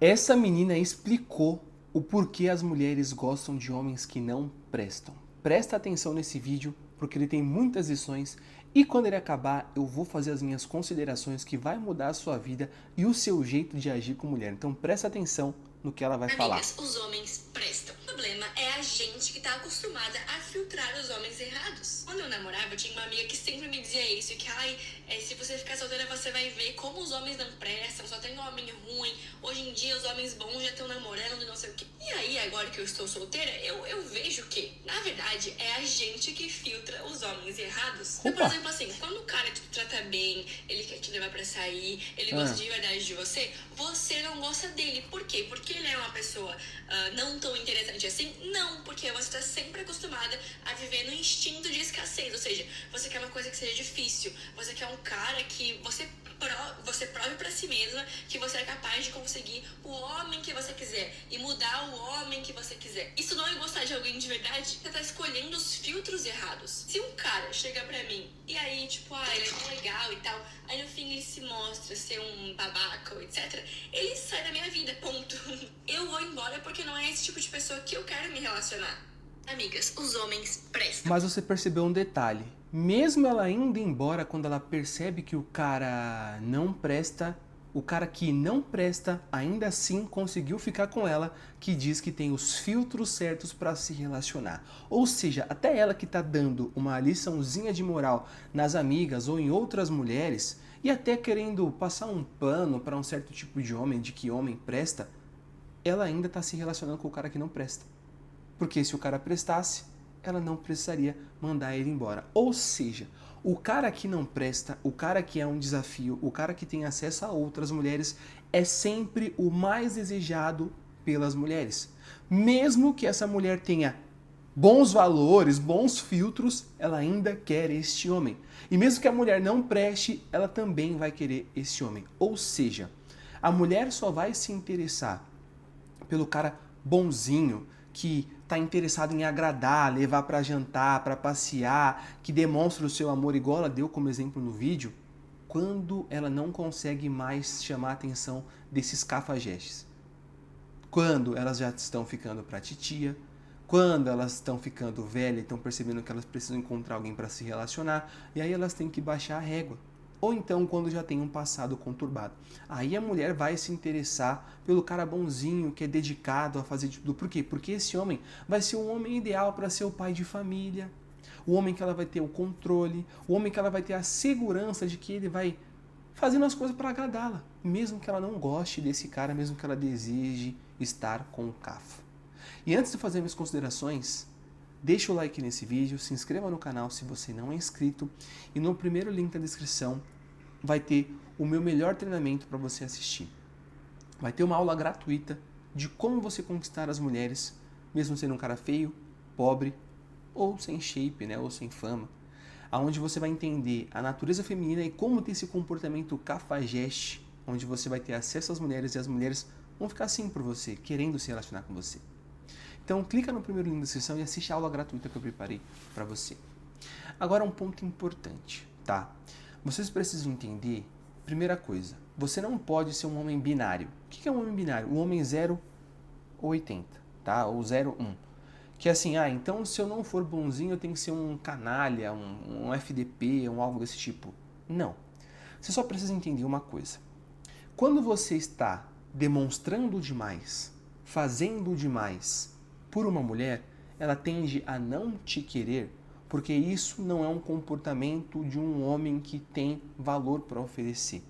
Essa menina explicou o porquê as mulheres gostam de homens que não prestam. Presta atenção nesse vídeo, porque ele tem muitas lições e quando ele acabar eu vou fazer as minhas considerações que vai mudar a sua vida e o seu jeito de agir com mulher. Então presta atenção no que ela vai falar. Amigas, os homens prestam. O problema é a gente que tá acostumada a filtrar os homens errados. Quando eu namorava, eu tinha uma amiga que sempre me dizia isso, que se você ficar solteira, você vai ver como os homens não prestam, só tem homem ruim. Hoje em dia, os homens bons já estão namorando e não sei o quê. E aí, agora que eu estou solteira, eu vejo que, na verdade, é a gente que filtra os homens errados. Então, por Opa! exemplo, assim, quando o cara te trata bem, ele quer te levar pra sair, ele gosta de verdade de você, você não gosta dele. Por quê? Porque ele é uma pessoa não tão interessante assim? Não, porque você tá sempre acostumada a viver no instinto de escassez. Ou seja, você quer uma coisa que seja difícil. Você quer um cara que você prove pra si mesma que você é capaz de conseguir o homem que você quiser e mudar o homem que você quiser. Isso não é gostar de alguém de verdade? Você tá escolhendo os filtros errados. Se um cara chega pra mim e aí, tipo, ele é tão legal e tal, aí no fim ele se mostra ser um babaca, etc., ele sai da minha vida, ponto. Eu vou embora porque não é esse tipo de pessoa que eu quero me relacionar. Amigas, os homens prestam. Mas você percebeu um detalhe. Mesmo ela indo embora, quando ela percebe que o cara não presta, o cara que não presta ainda assim conseguiu ficar com ela, que diz que tem os filtros certos para se relacionar. Ou seja, até ela que está dando uma liçãozinha de moral nas amigas ou em outras mulheres, e até querendo passar um pano para um certo tipo de homem, de que homem presta, ela ainda está se relacionando com o cara que não presta. Porque se o cara prestasse, ela não precisaria mandar ele embora. Ou seja, o cara que não presta, o cara que é um desafio, o cara que tem acesso a outras mulheres, é sempre o mais desejado pelas mulheres. Mesmo que essa mulher tenha bons valores, bons filtros, ela ainda quer este homem. E mesmo que a mulher não preste, ela também vai querer esse homem. Ou seja, a mulher só vai se interessar pelo cara bonzinho, que está interessado em agradar, levar para jantar, para passear, que demonstra o seu amor igual ela deu como exemplo no vídeo, quando ela não consegue mais chamar a atenção desses cafajestes. Quando elas já estão ficando para titia, quando elas estão ficando velhas e estão percebendo que elas precisam encontrar alguém para se relacionar, e aí elas têm que baixar a régua. Ou então quando já tem um passado conturbado. Aí a mulher vai se interessar pelo cara bonzinho, que é dedicado a fazer de tudo. Por quê? Porque esse homem vai ser um homem ideal para ser o pai de família, o homem que ela vai ter o controle, o homem que ela vai ter a segurança de que ele vai fazendo as coisas para agradá-la, mesmo que ela não goste desse cara, mesmo que ela deseje estar com o cafo. E antes de fazer minhas considerações, deixa o like nesse vídeo, se inscreva no canal se você não é inscrito e no primeiro link da descrição vai ter o meu melhor treinamento para você assistir. Vai ter uma aula gratuita de como você conquistar as mulheres, mesmo sendo um cara feio, pobre ou sem shape, né, ou sem fama, aonde você vai entender a natureza feminina e como ter esse comportamento cafajeste, onde você vai ter acesso às mulheres e as mulheres vão ficar assim por você, querendo se relacionar com você. Então clica no primeiro link da descrição e assiste a aula gratuita que eu preparei para você. Agora um ponto importante, tá? Vocês precisam entender, primeira coisa, você não pode ser um homem binário. O que é um homem binário? Um homem 0 ou 80, tá? Ou 0, 1. Que é assim, então se eu não for bonzinho eu tenho que ser um canalha, um FDP, algo desse tipo. Não. Você só precisa entender uma coisa. Quando você está demonstrando demais, fazendo demais por uma mulher, ela tende a não te querer, porque isso não é um comportamento de um homem que tem valor para oferecer.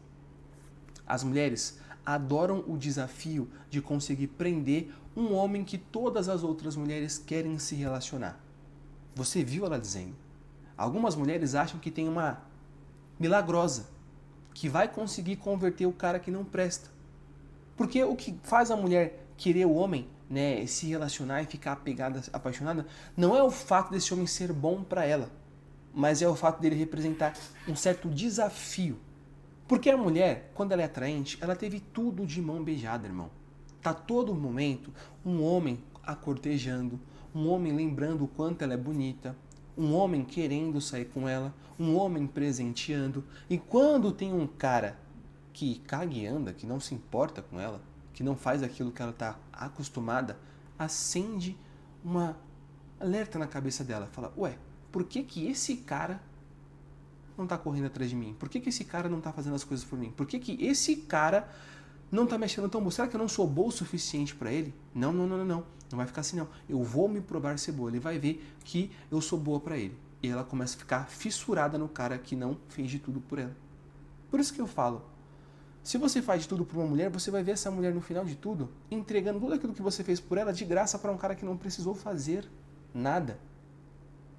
As mulheres adoram o desafio de conseguir prender um homem que todas as outras mulheres querem se relacionar. Você viu ela dizendo. Algumas mulheres acham que tem uma milagrosa, que vai conseguir converter o cara que não presta. Porque o que faz a mulher querer o homem, né, se relacionar e ficar apegada, apaixonada, não é o fato desse homem ser bom para ela, mas é o fato dele representar um certo desafio. Porque a mulher, quando ela é atraente, ela teve tudo de mão beijada, irmão. Tá todo momento um homem a cortejando, um homem lembrando o quanto ela é bonita, um homem querendo sair com ela, um homem presenteando. E quando tem um cara que caga e anda, que não se importa com ela, que não faz aquilo que ela está acostumada, acende uma alerta na cabeça dela. Fala, ué, por que que esse cara não está correndo atrás de mim? Por que que esse cara não está fazendo as coisas por mim? Por que que esse cara não está mexendo tão bom? Será que eu não sou boa o suficiente para ele? Não. Não vai ficar assim, não. Eu vou me provar ser boa. Ele vai ver que eu sou boa para ele. E ela começa a ficar fissurada no cara que não fez de tudo por ela. Por isso que eu falo, se você faz de tudo por uma mulher, você vai ver essa mulher no final de tudo entregando tudo aquilo que você fez por ela de graça para um cara que não precisou fazer nada.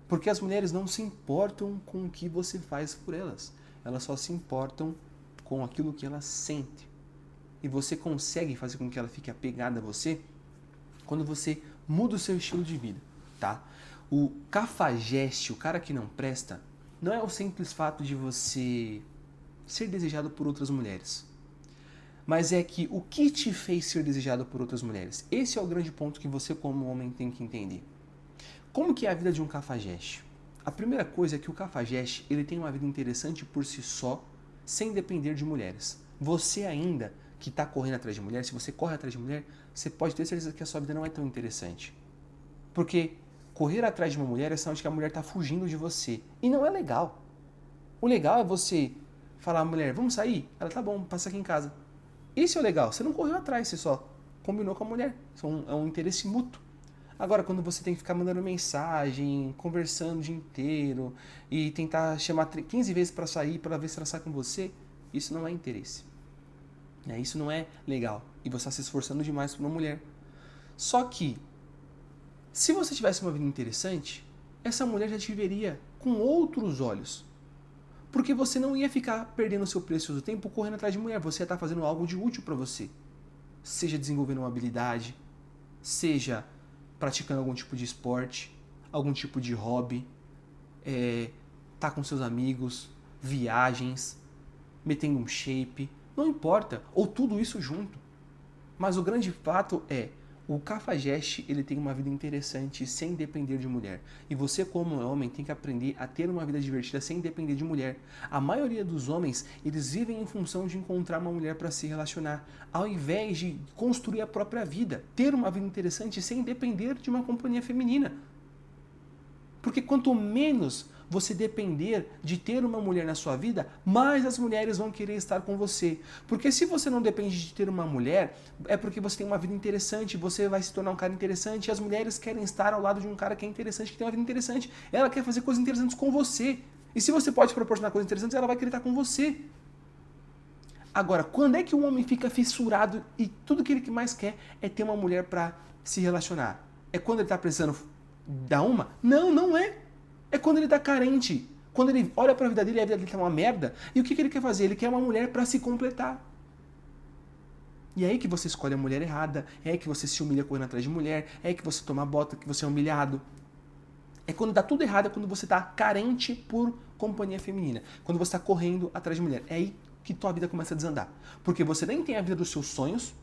Porque as mulheres não se importam com o que você faz por elas. Elas só se importam com aquilo que elas sentem. E você consegue fazer com que ela fique apegada a você quando você muda o seu estilo de vida, tá? O cafajeste, o cara que não presta, não é o simples fato de você ser desejado por outras mulheres. Mas é que o que te fez ser desejado por outras mulheres? Esse é o grande ponto que você como homem tem que entender. Como que é a vida de um cafajeste? A primeira coisa é que o cafajeste ele tem uma vida interessante por si só, sem depender de mulheres. Você ainda que está correndo atrás de mulher, se você corre atrás de mulher, você pode ter certeza que a sua vida não é tão interessante. Porque correr atrás de uma mulher é sinal de que a mulher está fugindo de você. E não é legal. O legal é você falar, mulher, vamos sair? Ela, tá bom, passa aqui em casa. Isso é o legal. Você não correu atrás, você só combinou com a mulher. É um interesse mútuo. Agora, quando você tem que ficar mandando mensagem, conversando o dia inteiro e tentar chamar 15 vezes para sair para ver se ela sai com você, isso não é interesse. Isso não é legal. E você está se esforçando demais por uma mulher. Só que, se você tivesse uma vida interessante, essa mulher já te veria com outros olhos. Porque você não ia ficar perdendo seu precioso tempo correndo atrás de mulher. Você ia estar fazendo algo de útil para você. Seja desenvolvendo uma habilidade, seja praticando algum tipo de esporte, algum tipo de hobby, tá com seus amigos, viagens, metendo um shape, não importa, ou tudo isso junto. Mas o grande fato é, o cafajeste ele tem uma vida interessante sem depender de mulher. E você como homem tem que aprender a ter uma vida divertida sem depender de mulher. A maioria dos homens, eles vivem em função de encontrar uma mulher para se relacionar, ao invés de construir a própria vida, ter uma vida interessante sem depender de uma companhia feminina. Porque quanto menos você depender de ter uma mulher na sua vida, mais as mulheres vão querer estar com você. Porque se você não depende de ter uma mulher, é porque você tem uma vida interessante, você vai se tornar um cara interessante, e as mulheres querem estar ao lado de um cara que é interessante, que tem uma vida interessante. Ela quer fazer coisas interessantes com você. E se você pode proporcionar coisas interessantes, ela vai querer estar com você. Agora, quando é que o homem fica fissurado e tudo que ele mais quer é ter uma mulher para se relacionar? É quando ele está precisando dar uma? Não, não é. É quando ele tá carente. Quando ele olha pra vida dele e a vida dele tá uma merda. E o que ele quer fazer? Ele quer uma mulher pra se completar. E é aí que você escolhe a mulher errada. É aí que você se humilha correndo atrás de mulher. É aí que você toma bota, que você é humilhado. É quando dá tudo errado, é quando você tá carente por companhia feminina. Quando você tá correndo atrás de mulher. É aí que tua vida começa a desandar. Porque você nem tem a vida dos seus sonhos.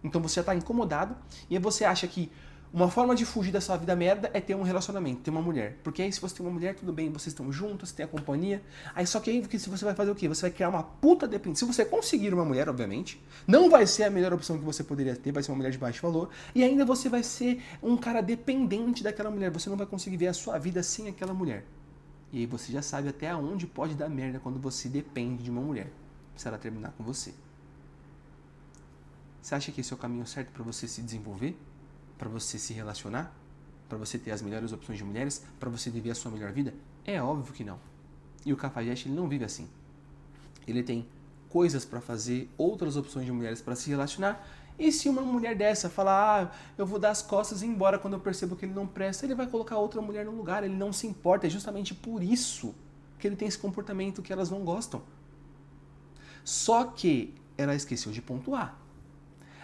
Então você já tá incomodado. E aí você acha que uma forma de fugir dessa vida merda é ter um relacionamento, ter uma mulher. Porque aí se você tem uma mulher, tudo bem, vocês estão juntos, você tem a companhia. Aí só que aí se você vai fazer o quê? Você vai criar uma puta dependência. Se você conseguir uma mulher, obviamente, não vai ser a melhor opção que você poderia ter, vai ser uma mulher de baixo valor. E ainda você vai ser um cara dependente daquela mulher. Você não vai conseguir ver a sua vida sem aquela mulher. E aí você já sabe até aonde pode dar merda quando você depende de uma mulher. Se ela terminar com você. Você acha que esse é o caminho certo para você se desenvolver? Para você se relacionar? Para você ter as melhores opções de mulheres? Para você viver a sua melhor vida? É óbvio que não. E o cafajeste ele não vive assim. Ele tem coisas para fazer, outras opções de mulheres para se relacionar. E se uma mulher dessa falar, eu vou dar as costas e ir embora quando eu percebo que ele não presta, ele vai colocar outra mulher no lugar. Ele não se importa. É justamente por isso que ele tem esse comportamento que elas não gostam. Só que ela esqueceu de pontuar.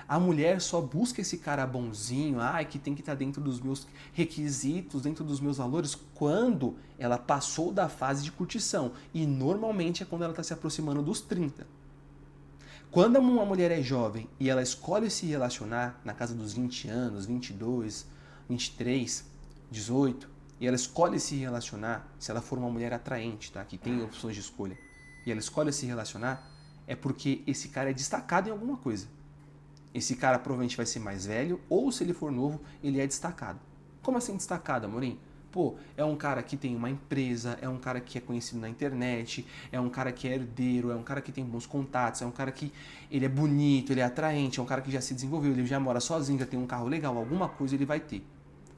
A mulher só busca esse cara bonzinho, que tem que estar dentro dos meus requisitos, dentro dos meus valores, quando ela passou da fase de curtição. E normalmente é quando ela está se aproximando dos 30. Quando uma mulher é jovem e ela escolhe se relacionar na casa dos 20 anos, 22, 23, 18, e ela escolhe se relacionar, se ela for uma mulher atraente, tá? Que tem opções de escolha, e ela escolhe se relacionar, é porque esse cara é destacado em alguma coisa. Esse cara provavelmente vai ser mais velho, ou se ele for novo, ele é destacado. Como assim destacado, Amorim? Pô, é um cara que tem uma empresa, é um cara que é conhecido na internet, é um cara que é herdeiro, é um cara que tem bons contatos, é um cara que ele é bonito, ele é atraente, é um cara que já se desenvolveu, ele já mora sozinho, já tem um carro legal, alguma coisa ele vai ter.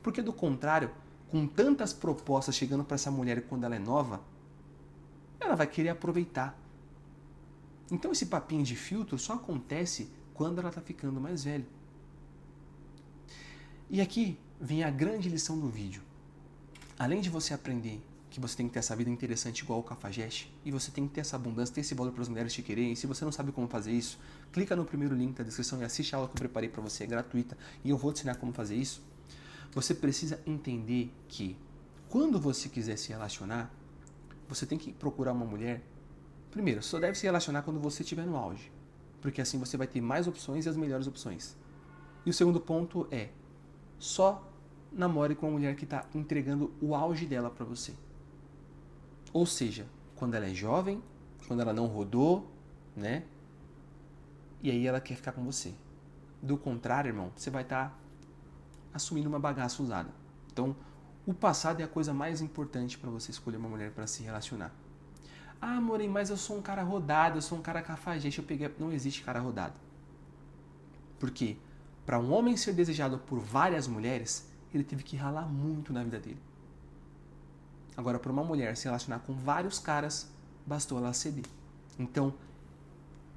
Porque do contrário, com tantas propostas chegando para essa mulher quando ela é nova, ela vai querer aproveitar. Então esse papinho de filtro só acontece quando ela está ficando mais velha. E aqui vem a grande lição do vídeo. Além de você aprender que você tem que ter essa vida interessante igual o Cafajeste, e você tem que ter essa abundância, ter esse valor para as mulheres te quererem, e se você não sabe como fazer isso, clica no primeiro link da descrição e assiste a aula que eu preparei para você, é gratuita, e eu vou te ensinar como fazer isso. Você precisa entender que quando você quiser se relacionar, você tem que procurar uma mulher. Primeiro, só deve se relacionar quando você estiver no auge, porque assim você vai ter mais opções e as melhores opções. E o segundo ponto é, só namore com uma mulher que está entregando o auge dela para você. Ou seja, quando ela é jovem, quando ela não rodou, né? E aí ela quer ficar com você. Do contrário, irmão, você vai estar assumindo uma bagaça usada. Então, o passado é a coisa mais importante para você escolher uma mulher para se relacionar. Ah, Amorim, mas eu sou um cara rodado, eu sou um cara cafajeste, eu peguei... Não existe cara rodado. Por quê? Para um homem ser desejado por várias mulheres, ele teve que ralar muito na vida dele. Agora, para uma mulher se relacionar com vários caras, bastou ela ceder. Então,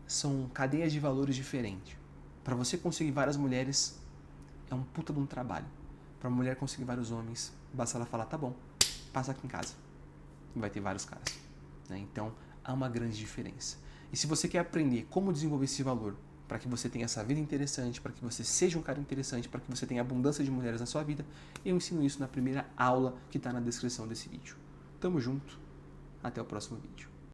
são cadeias de valores diferentes. Para você conseguir várias mulheres, é um puta de um trabalho. Para uma mulher conseguir vários homens, basta ela falar, tá bom, passa aqui em casa. E vai ter vários caras. Né? Então, há uma grande diferença. E se você quer aprender como desenvolver esse valor, para que você tenha essa vida interessante, para que você seja um cara interessante, para que você tenha abundância de mulheres na sua vida, eu ensino isso na primeira aula que está na descrição desse vídeo. Tamo junto, até o próximo vídeo.